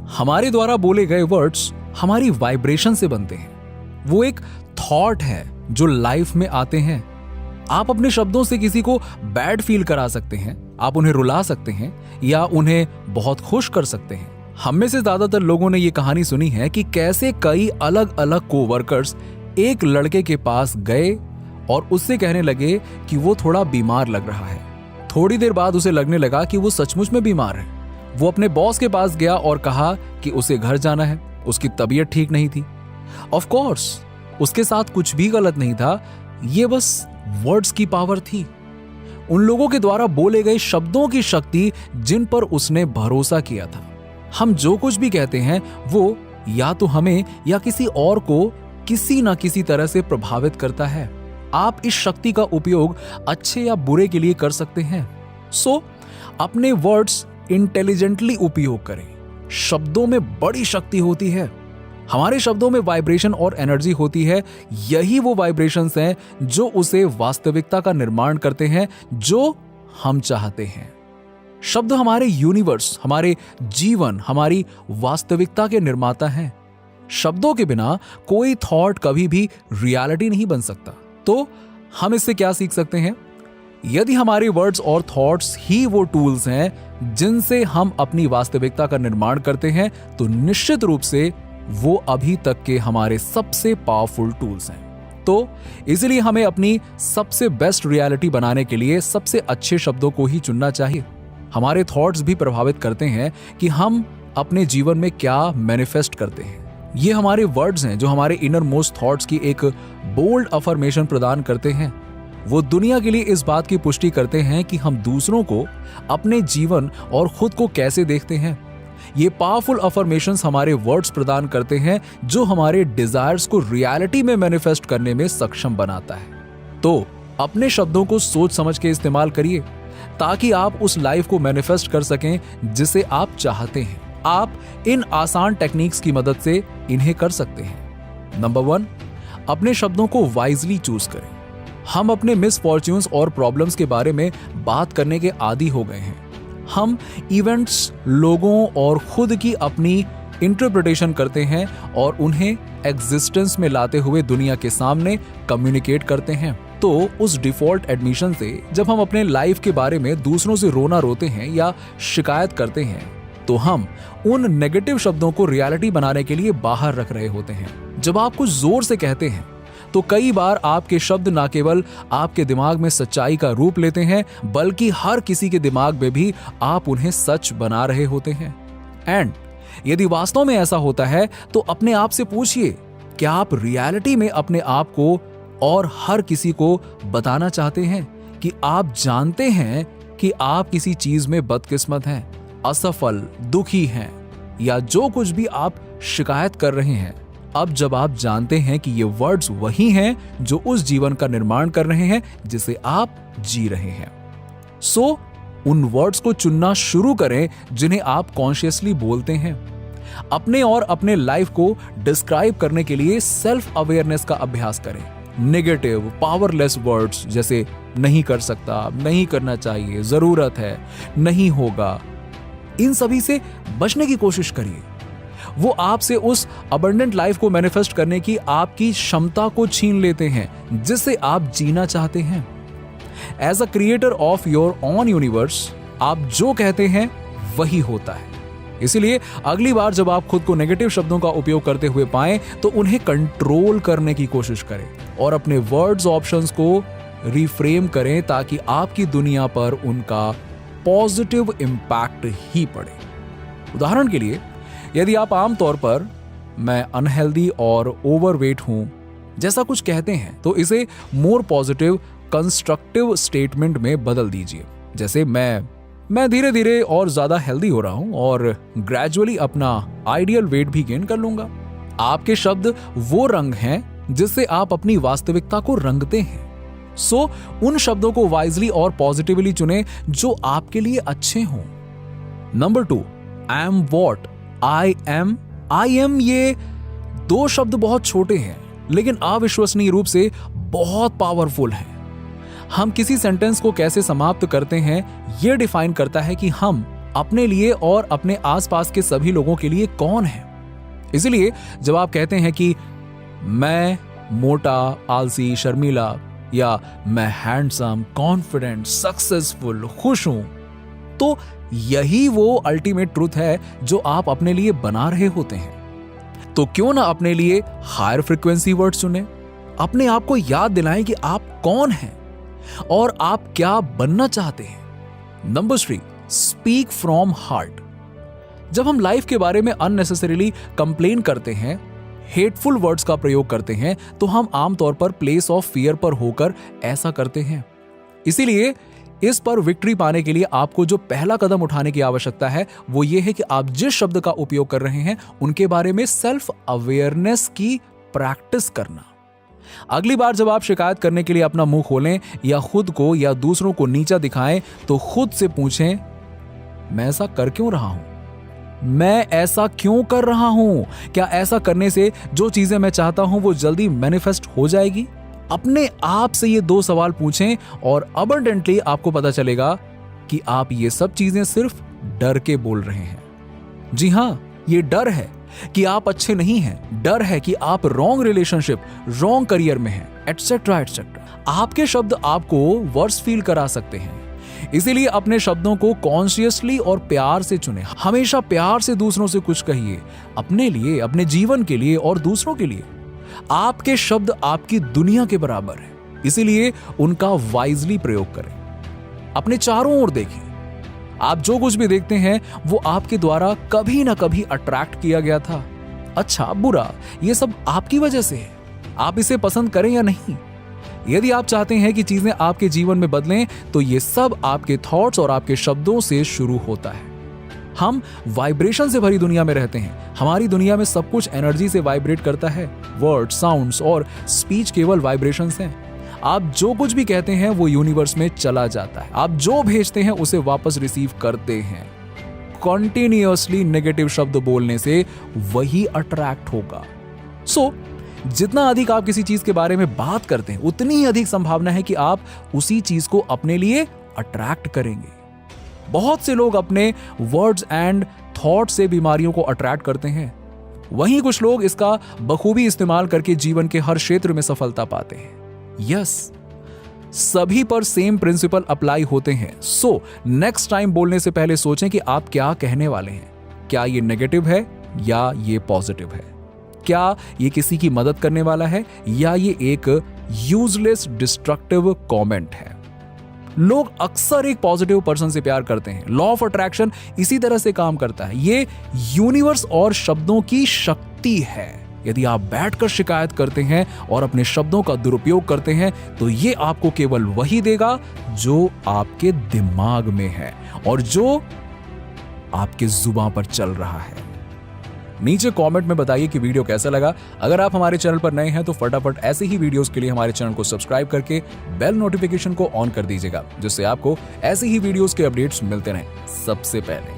हमारे द्वारा बोले गए वर्ड्स हमारी वाइब्रेशन से बनते हैं। वो एक थॉट है जो लाइफ में आते हैं। आप अपने शब्दों से किसी को बैड फील करा सकते हैं, आप उन्हें रुला सकते हैं या उन्हें बहुत खुश कर सकते हैं। हम में से ज्यादातर लोगों ने ये कहानी सुनी है कि कैसे कई अलग अलग कोवर्कर्स एक लड़के के पास गए और उससे कहने लगे कि वो थोड़ा बीमार लग रहा है। थोड़ी देर बाद उसे लगने लगा कि वो सचमुच में बीमार है। वो अपने बॉस के पास गया और कहा कि उसे घर जाना है, उसकी तबीयत ठीक नहीं थी। ऑफ कोर्स उसके साथ कुछ भी गलत नहीं था, ये बस वर्ड्स की पावर थी, उन लोगों के द्वारा बोले गए शब्दों की शक्ति जिन पर उसने भरोसा किया था। हम जो कुछ भी कहते हैं वो या तो हमें या किसी और को किसी ना किसी तरह से प्रभावित करता है। आप इस शक्ति का उपयोग अच्छे या बुरे के लिए कर सकते हैं। सो अपने वर्ड्स इंटेलिजेंटली उपयोग करें। शब्दों में बड़ी शक्ति होती है। हमारे शब्दों में वाइब्रेशन और एनर्जी होती है। यही वो वाइब्रेशंस हैं जो उसे वास्तविकता का निर्माण करते हैं जो हम चाहते हैं। शब्द हमारे यूनिवर्स, हमारे जीवन, हमारी वास्तविकता के निर्माता हैं। शब्दों के बिना कोई थॉट कभी भी रियलिटी नहीं बन सकता। तो हम इससे क्या सीख सकते हैं? यदि हमारे वर्ड्स और थॉट्स ही वो टूल्स हैं जिनसे हम अपनी वास्तविकता का निर्माण करते हैं, तो निश्चित रूप से वो अभी तक के हमारे सबसे पावरफुल टूल्स हैं। तो इसलिए हमें अपनी सबसे बेस्ट रियलिटी बनाने के लिए सबसे अच्छे शब्दों को ही चुनना चाहिए। हमारे थॉट्स भी प्रभावित करते हैं कि हम अपने जीवन में क्या मैनिफेस्ट करते हैं। ये हमारे वर्ड्स हैं जो हमारे इनर मोस्ट थॉट्स की एक बोल्ड अफर्मेशन प्रदान करते हैं। वो दुनिया के लिए इस बात की पुष्टि करते हैं कि हम दूसरों को, अपने जीवन और खुद को कैसे देखते हैं। ये पावरफुल अफर्मेशंस हमारे वर्ड्स प्रदान करते हैं जो हमारे डिजायर्स को रियलिटी में मैनिफेस्ट करने में सक्षम बनाता है। तो अपने शब्दों को सोच समझ के इस्तेमाल करिए ताकि आप उस लाइफ को मैनिफेस्ट कर सकें जिसे आप चाहते हैं। आप इन आसान टेक्निक्स की मदद से इन्हें कर सकते हैं। नंबर 1, अपने शब्दों को वाइजली चूज करें। हम अपने मिसफॉर्च्यून्स और प्रॉब्लम्स के बारे में बात करने के आदी हो गए हैं। हम इवेंट्स, लोगों और खुद की अपनी इंटरप्रिटेशन करते हैं और उन्हें एग्जिस्टेंस में लाते हुए दुनिया के सामने कम्युनिकेट करते हैं। तो उस डिफॉल्ट एडमिशन से जब हम अपने लाइफ के बारे में दूसरों से रोना रोते हैं या शिकायत करते हैं, तो हम उन नेगेटिव शब्दों को रियलिटी बनाने के लिए बाहर रख रहे होते हैं। जब आप कुछ जोर से कहते हैं तो कई बार आपके शब्द ना केवल आपके दिमाग में सच्चाई का रूप लेते हैं, बल्कि हर किसी के दिमाग में भी आप उन्हें सच बना रहे होते हैं। एंड यदि वास्तव में ऐसा होता है तो अपने आप से पूछिए, क्या आप रियलिटी में अपने आप को और हर किसी को बताना चाहते हैं कि आप जानते हैं कि आप किसी चीज में बदकिस्मत हैं, असफल, दुखी हैं, या जो कुछ भी आप शिकायत कर रहे हैं? अब जब आप जानते हैं कि ये वर्ड्स वही हैं जो उस जीवन का निर्माण कर रहे हैं जिसे आप जी रहे हैं, सो उन वर्ड्स को चुनना शुरू करें जिन्हें आप कॉन्शियसली बोलते हैं। अपने और अपने लाइफ को डिस्क्राइब करने के लिए सेल्फ अवेयरनेस का अभ्यास करें। नेगेटिव, पावरलेस वर्ड्स जैसे नहीं कर सकता, नहीं करना चाहिए, जरूरत है, नहीं होगा, इन सभी से बचने की कोशिश करिए। वो आपसे उस अबंडेंट लाइफ को मैनिफेस्ट करने की आपकी क्षमता को छीन लेते हैं जिससे आप जीना चाहते हैं। As a creator of your own universe, आप जो कहते हैं वही होता है। इसलिए अगली बार जब आप खुद को नेगेटिव शब्दों का उपयोग करते हुए पाएं तो उन्हें कंट्रोल करने की कोशिश करें और अपने वर्ड्स ऑप्शंस को रिफ्रेम करें ताकि आपकी दुनिया पर उनका पॉजिटिव इंपैक्ट ही पड़े। उदाहरण के लिए, यदि आप आमतौर पर मैं अनहेल्दी और ओवरवेट हूं जैसा कुछ कहते हैं, तो इसे मोर पॉजिटिव कंस्ट्रक्टिव स्टेटमेंट में बदल दीजिए। जैसे मैं धीरे धीरे और ज्यादा हेल्दी हो रहा हूं और ग्रेजुअली अपना आइडियल वेट भी गेन कर लूंगा। आपके शब्द वो रंग हैं जिससे आप अपनी वास्तविकता को रंगते हैं। सो उन शब्दों को वाइजली और पॉजिटिवली चुनें जो आपके लिए अच्छे हों। Number 2, I am what I am. ये दो शब्द बहुत छोटे हैं लेकिन अविश्वसनीय रूप से बहुत पावरफुल हैं। हम किसी सेंटेंस को कैसे समाप्त करते हैं, यह डिफाइन करता है कि हम अपने लिए और अपने आसपास के सभी लोगों के लिए कौन है। इसलिए जब आप कहते हैं कि मैं मोटा, आलसी, शर्मीला, या मैं हैंडसम, कॉन्फिडेंट, सक्सेसफुल, खुश हूं, तो यही वो अल्टीमेट ट्रूथ है जो आप अपने लिए बना रहे होते हैं। तो क्यों ना अपने लिए हायर फ्रीक्वेंसी वर्ड चुने, अपने आप को याद दिलाएं कि आप कौन हैं और आप क्या बनना चाहते हैं। Number 3, speak from heart. जब हम लाइफ के बारे में अननेसेसरीली कंप्लेन करते हैं, हेटफुल वर्ड्स का प्रयोग करते हैं, तो हम आमतौर पर प्लेस ऑफ फियर पर होकर ऐसा करते हैं। इसीलिए इस पर विक्ट्री पाने के लिए आपको जो पहला कदम उठाने की आवश्यकता है वो ये है कि आप जिस शब्द का उपयोग कर रहे हैं उनके बारे में सेल्फ अवेयरनेस की प्रैक्टिस करना। अगली बार जब आप शिकायत करने के लिए अपना मुंह खोलें या खुद को या दूसरों को नीचा दिखाएं, तो खुद से पूछें, मैं ऐसा कर क्यों रहा हूं? मैं ऐसा क्यों कर रहा हूं? क्या ऐसा करने से जो चीजें मैं चाहता हूं वो जल्दी मैनिफेस्ट हो जाएगी? अपने आप से ये 2 सवाल पूछें और अबंडेंटली आपको पता चलेगा कि आप ये सब चीजें सिर्फ डर के बोल रहे हैं। जी हां, ये डर है कि आप अच्छे नहीं हैं, डर है कि आप रॉन्ग रिलेशनशिप, रॉन्ग करियर में हैं, एटसेट्रा एटसेट्रा। आपके शब्द आपको वर्स फील करा सकते हैं। इसीलिए अपने शब्दों को कॉन्शियसली और प्यार से चुनें। हमेशा प्यार से दूसरों से कुछ कहिए, अपने लिए, अपने जीवन के लिए और दूसरों के लिए। आपके शब्द आपकी दुनिया के बराबर है, इसीलिए उनका वाइजली प्रयोग करें। अपने चारों ओर देखें। आप जो कुछ भी देखते हैं वो आपके द्वारा कभी ना कभी अट्रैक्ट किया गया था। अच्छा, बुरा, ये सब आपकी वजह से है। आप इसे पसंद करें या नहीं। यदि आप चाहते हैं कि चीजें आपके जीवन में बदलें, तो ये सब आपके थॉट्स और आपके शब्दों से शुरू होता है। हम वाइब्रेशन से भरी दुनिया में रहते हैं। हमारी दुनिया में सब कुछ एनर्जी से वाइब्रेट करता है। वर्ड, साउंड्स और स्पीच केवल वाइब्रेशंस हैं। आप जो कुछ भी कहते हैं वो यूनिवर्स में चला जाता है। आप जो भेजते हैं उसे वापस रिसीव करते हैं। कॉन्टिन्यूअसली नेगेटिव शब्द बोलने से वही अट्रैक्ट होगा। जितना अधिक आप किसी चीज के बारे में बात करते हैं, उतनी ही अधिक संभावना है कि आप उसी चीज को अपने लिए अट्रैक्ट करेंगे। बहुत से लोग अपने वर्ड्स एंड थॉट से बीमारियों को अट्रैक्ट करते हैं। वहीं कुछ लोग इसका बखूबी इस्तेमाल करके जीवन के हर क्षेत्र में सफलता पाते हैं। यस, सभी पर सेम प्रिंसिपल अप्लाई होते हैं। नेक्स्ट टाइम बोलने से पहले सोचें कि आप क्या कहने वाले हैं। क्या ये नेगेटिव है या ये पॉजिटिव है? क्या ये किसी की मदद करने वाला है या ये एक यूजलेस डिस्ट्रक्टिव कमेंट है? लोग अक्सर एक पॉजिटिव पर्सन से प्यार करते हैं। लॉ ऑफ अट्रैक्शन इसी तरह से काम करता है। ये यूनिवर्स और शब्दों की शक्ति है। यदि आप बैठकर शिकायत करते हैं और अपने शब्दों का दुरुपयोग करते हैं, तो ये आपको केवल वही देगा जो आपके दिमाग में है और जो आपके जुबान पर चल रहा है। नीचे कमेंट में बताइए कि वीडियो कैसा लगा। अगर आप हमारे चैनल पर नए हैं तो फटाफट ऐसे ही वीडियोस के लिए हमारे चैनल को सब्सक्राइब करके बेल नोटिफिकेशन को ऑन कर दीजिएगा, जिससे आपको ऐसे ही वीडियोस के अपडेट्स मिलते रहें सबसे पहले।